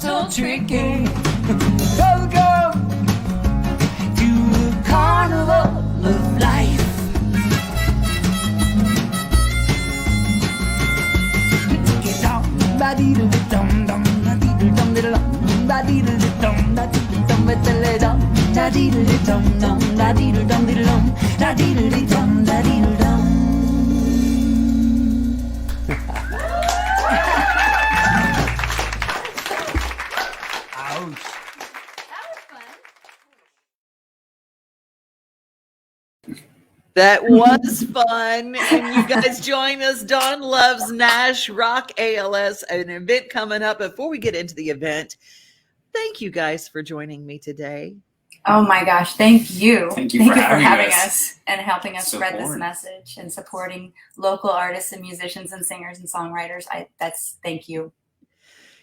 little tricky. Let's go to the carnival of life. Ba-dee-da-dum, dum, da-dee-da-dum, da-dee-da-dum, ba-dee-da-dum, da-dee-da-dum, ba-dee-da-dum, da-dee-da-dum, dum, da-dee-da-dum, dee-da-dum, da-dee-da-dum, da-dee-da-dum. Ouch. That was fun. And you guys join us. Dawn loves Nash Rock ALS, an event coming up. Before we get into the event, thank you guys for joining me today. Oh my gosh, thank you. Thank you for having us and helping us spread this Support. message and supporting local artists and musicians and singers and songwriters. Thank you.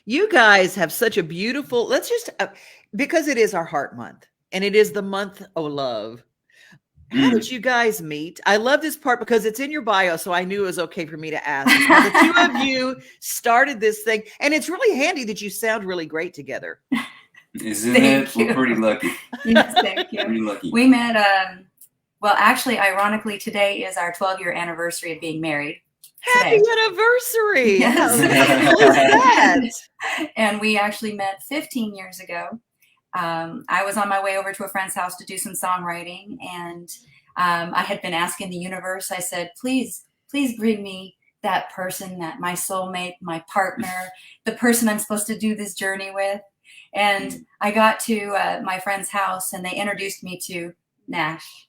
You guys have such a beautiful, because it is our heart month and it is the month of love. How did you guys meet? I love this part because it's in your bio, so I knew it was okay for me to ask. How the two of you started this thing, and it's really handy that you sound really great together. Isn't Thank it? you. We're pretty lucky. Yes, thank you. Pretty lucky. We met, well, actually, ironically, today is our 12-year anniversary of being married. Happy Today. anniversary! Yes. How cool is that? And we actually met 15 years ago. I was on my way over to a friend's house to do some songwriting, and I had been asking the universe. I said, please bring me that person, that my soulmate, my partner, the person I'm supposed to do this journey with. And I got to my friend's house, and they introduced me to Nash.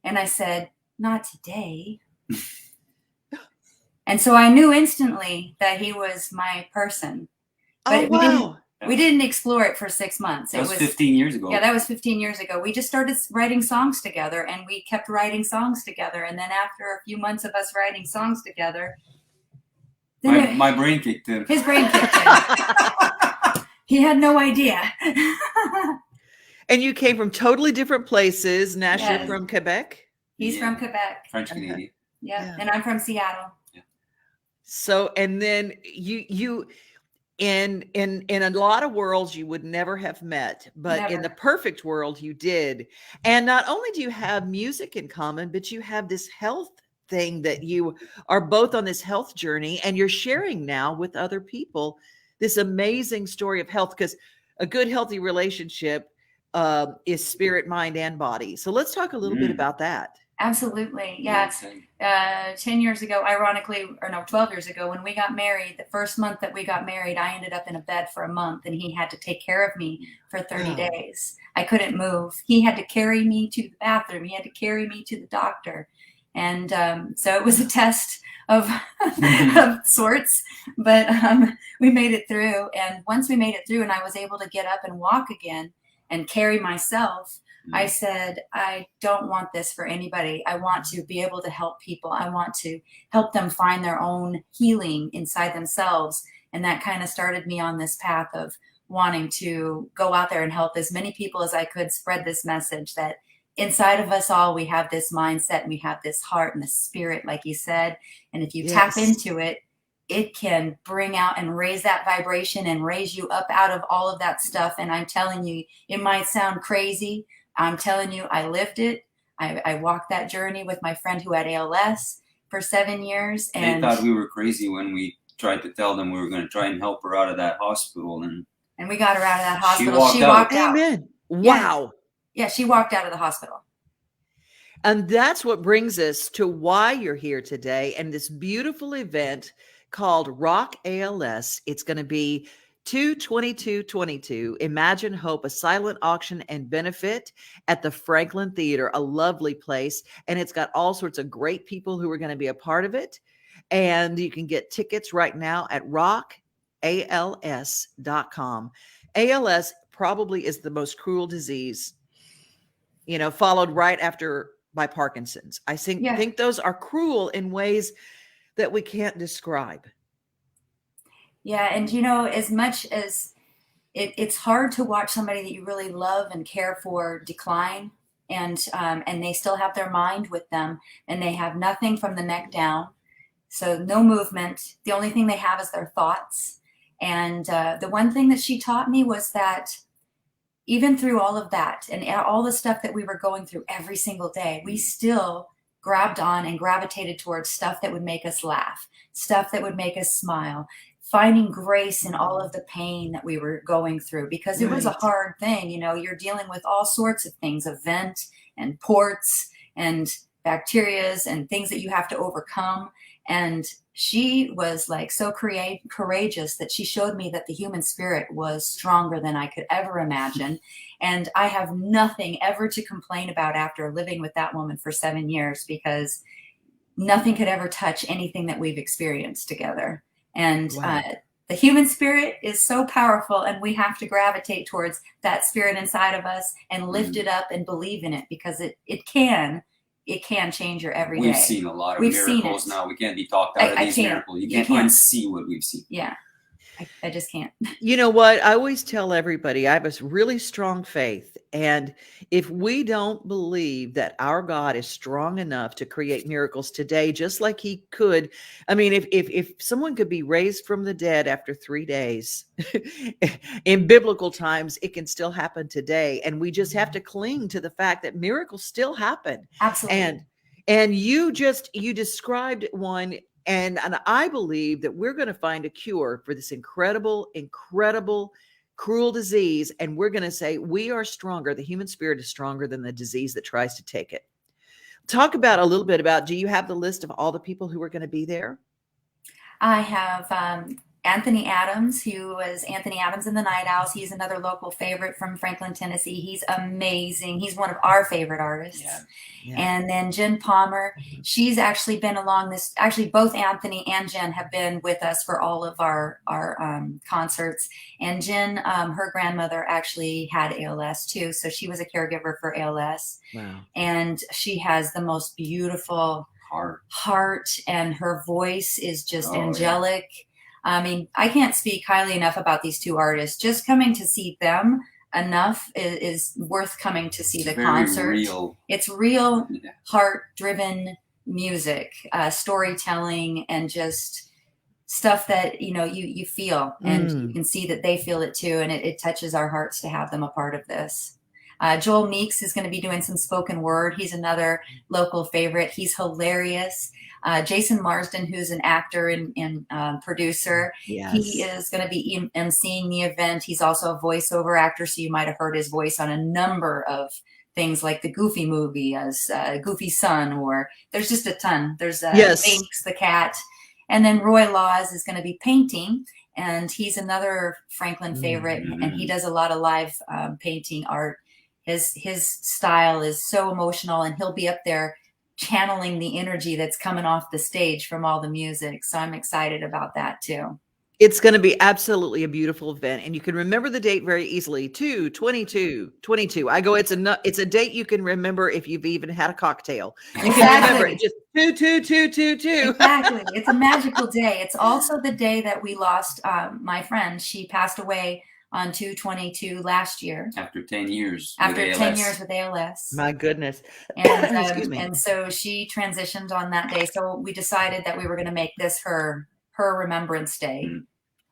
And I said, not today. And so I knew instantly that he was my person. But Wow. we didn't explore it for 6 months. That was 15 years ago. Yeah, that was 15 years ago. We just started writing songs together, and we kept writing songs together. And then after a few months of us writing songs together, my brain kicked in. his brain kicked in. He had no idea. And you came from totally different places. Nash, Yes. you're from Quebec. He's Yeah. from Quebec. French Canadian. Yeah, and I'm from Seattle. So, and then you in a lot of worlds you would never have met, but in Never. the perfect world you did. And not only do you have music in common, but you have this health thing that you are both on this health journey, and you're sharing now with other people this amazing story of health, because a good healthy relationship is spirit, mind, and body. So let's talk a little bit about that. Absolutely. Yeah. 10 years ago, ironically, or no, 12 years ago, when we got married, the first month that we got married, I ended up in a bed for a month, and he had to take care of me for 30 Wow. days. I couldn't move. He had to carry me to the bathroom. He had to carry me to the doctor. And so it was a test of, of sorts, but we made it through. And once we made it through and I was able to get up and walk again and carry myself, I said, I don't want this for anybody. I want to be able to help people. I want to help them find their own healing inside themselves. And that kind of started me on this path of wanting to go out there and help as many people as I could, spread this message that inside of us all, we have this mindset and we have this heart and the spirit, like you said. And if you tap into it, it can bring out and raise that vibration and raise you up out of all of that stuff. And I'm telling you, it might sound crazy. I'm telling you, I lived it. I walked that journey with my friend who had ALS for 7 years. And they thought we were crazy when we tried to tell them we were going to try and help her out of that hospital. And we got her out of that hospital. walked out. Amen. Wow. Yeah, she walked out of the hospital. And that's what brings us to why you're here today and this beautiful event called Rock ALS. It's going to be 2/22/22. Imagine Hope, a silent auction and benefit at the Franklin Theater, a lovely place. And it's got all sorts of great people who are going to be a part of it. And you can get tickets right now at rockals.com. ALS probably is the most cruel disease, followed right after by Parkinson's. I think those are cruel in ways that we can't describe. Yeah. And, as much as it's hard to watch somebody that you really love and care for decline, and they still have their mind with them, and they have nothing from the neck down. So no movement. The only thing they have is their thoughts. And the one thing that she taught me was that even through all of that and all the stuff that we were going through every single day, we still grabbed on and gravitated towards stuff that would make us laugh, stuff that would make us smile, finding grace in all of the pain that we were going through, because it was a Right. hard thing. You know, you're dealing with all sorts of things, a vent and ports and bacterias and things that you have to overcome. And she was like so courageous that she showed me that the human spirit was stronger than I could ever imagine. And I have nothing ever to complain about after living with that woman for 7 years, because nothing could ever touch anything that we've experienced together. And Wow. the human spirit is so powerful, and we have to gravitate towards that spirit inside of us and lift it up and believe in it, because it can change your everyday. We've seen a lot of We've seen miracles it. now. We can't be talked out of I these can't. miracles. You You can't can't. unsee what we've seen. Yeah, I just can't. You know what? I always tell everybody I have a really strong faith. And if we don't believe that our God is strong enough to create miracles today, just like he could, I mean, if someone could be raised from the dead after 3 days in biblical times, it can still happen today. And we just have to cling to the fact that miracles still happen. Absolutely. And you described one. And I believe that we're going to find a cure for this incredible, cruel disease. And we're going to say we are stronger. The human spirit is stronger than the disease that tries to take it. Talk about a little bit about, do you have the list of all the people who are going to be there? I have Anthony Adams, who was Anthony Adams and the Night Owls. He's another local favorite from Franklin, Tennessee. He's amazing. He's one of our favorite artists. Yeah. And then Jen Palmer, she's actually been along this. Actually, both Anthony and Jen have been with us for all of our concerts. And Jen, her grandmother actually had ALS too, so she was a caregiver for ALS. Wow. And she has the most beautiful heart, and her voice is just angelic. Yeah. I mean, I can't speak highly enough about these two artists. Just coming to see them enough is worth coming to see the concert. Real. It's real, heart-driven music, storytelling, and just stuff that you feel, and you can see that they feel it too, and it touches our hearts to have them a part of this. Joel Meeks is going to be doing some spoken word. He's another local favorite. He's hilarious. Jason Marsden, who's an actor and producer, yes. He is going to be emceeing the event. He's also a voiceover actor, so you might have heard his voice on a number of things like the Goofy movie as Goofy Son, or there's just a ton. There's Binks the cat. And then Roy Laws is going to be painting, and he's another Franklin favorite, and he does a lot of live painting art. His style is so emotional, and he'll be up there channeling the energy that's coming off the stage from all the music. So I'm excited about that too. It's going to be absolutely a beautiful event, and you can remember the date very easily. 2/22/22. I go. It's a date you can remember if you've even had a cocktail. You can remember it. Just 2/22/22. Exactly. It's a magical day. It's also the day that we lost my friend. She passed away on 2/22 last year. After 10 years. After 10 years with ALS. My goodness. And, Excuse me. And so she transitioned on that day. So we decided that we were going to make this her Remembrance Day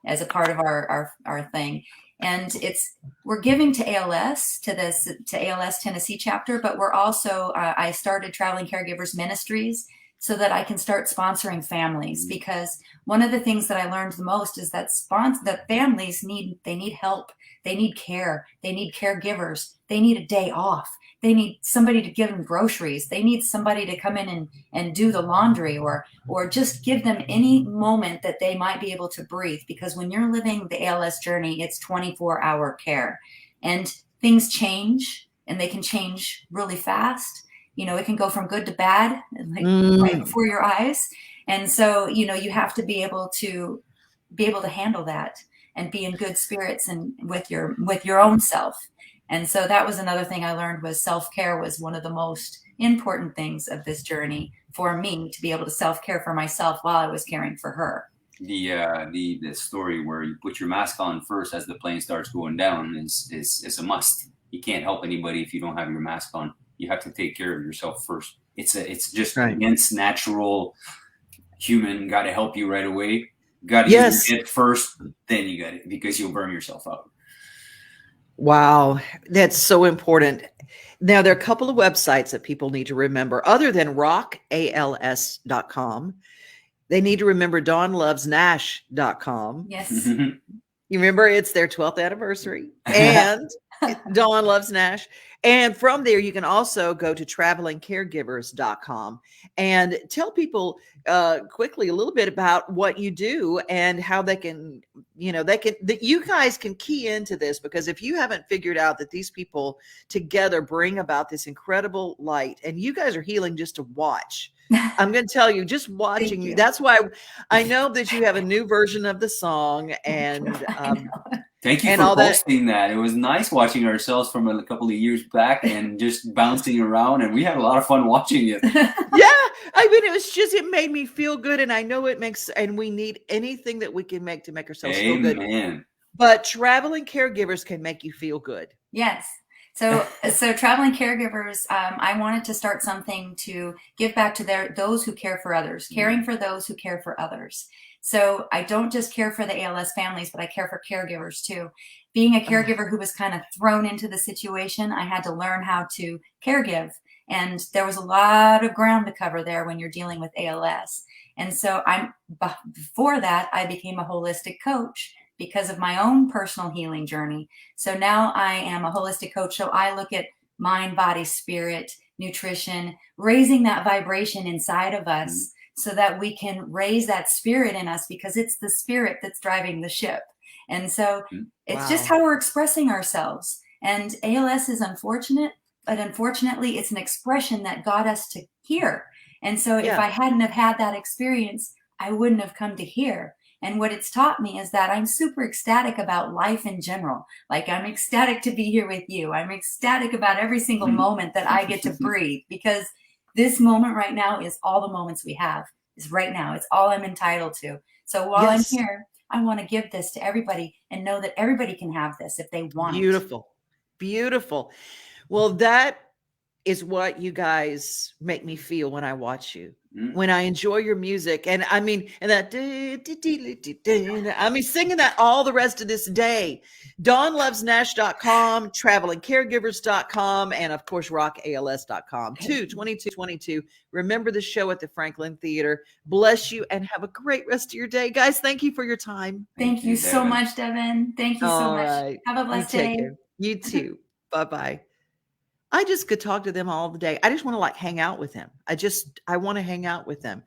as a part of our thing. And we're giving to ALS, to ALS Tennessee chapter, but we're also, I started Traveling Caregivers Ministries so that I can start sponsoring families, because one of the things that I learned the most is that families need help. They need care. They need caregivers. They need a day off. They need somebody to give them groceries. They need somebody to come in and do the laundry, or just give them any moment that they might be able to breathe. Because when you're living the ALS journey, it's 24-hour care, and things change, and they can change really fast. It can go from good to bad, like right before your eyes. And so, you have to be able to handle that and be in good spirits and with your own self. And so that was another thing I learned, was self-care was one of the most important things of this journey for me, to be able to self-care for myself while I was caring for her. The story where you put your mask on first as the plane starts going down is a must. You can't help anybody if you don't have your mask on. You have to take care of yourself first. It's just against natural human, got to help you right away. Got to Yes. use it first, then you got it, because you'll burn yourself out. Wow, that's so important. Now, there are a couple of websites that people need to remember other than rockals.com. They need to remember dawnlovesnash.com. Yes. You remember it's their 12th anniversary, and Dawn Loves Nash. And from there, you can also go to travelingcaregivers.com and tell people quickly a little bit about what you do and how they can, that you guys can key into this, because if you haven't figured out that these people together bring about this incredible light, and you guys are healing just to watch. I'm going to tell you, just watching you. That's why I know that you have a new version of the song, and thank you and for all that. posting that. It was nice watching ourselves from a couple of years back and just bouncing around, and we had a lot of fun watching it. Yeah, I mean, it made me feel good, and I know it makes, and we need anything that we can make to make ourselves feel good. Amen. But traveling caregivers can make you feel good. Yes. So traveling caregivers, I wanted to start something to give back to those who care for others, caring for those who care for others. So I don't just care for the ALS families, but I care for caregivers too. Being a caregiver who was kind of thrown into the situation, I had to learn how to caregive. And there was a lot of ground to cover there when you're dealing with ALS. And so before that, I became a holistic coach because of my own personal healing journey. So now I am a holistic coach. So I look at mind, body, spirit, nutrition, raising that vibration inside of us so that we can raise that spirit in us, because it's the spirit that's driving the ship. And so it's just how we're expressing ourselves. And ALS is unfortunate, but unfortunately it's an expression that got us to here. And so if I hadn't have had that experience, I wouldn't have come to here. And what it's taught me is that I'm super ecstatic about life in general. Like, I'm ecstatic to be here with you. I'm ecstatic about every single moment that I get to breathe, because this moment right now is all the moments we have. Is right now. It's all I'm entitled to. So while I'm here, I want to give this to everybody and know that everybody can have this if they want. Beautiful. Beautiful. Well, that is what you guys make me feel when I watch you. When I enjoy your music, and I mean, and that, I mean, singing that all the rest of this day. DawnLovesNash.com, TravelingCaregivers.com, and of course, RockALS.com. 2222. Remember the show at the Franklin Theater. Bless you and have a great rest of your day, guys. Thank you for your time. Thank you so much, Devon. Thank you so much. Right. Have a blessed day. You too. Bye-bye. I just could talk to them all the day. I just want to hang out with them. I want to hang out with them.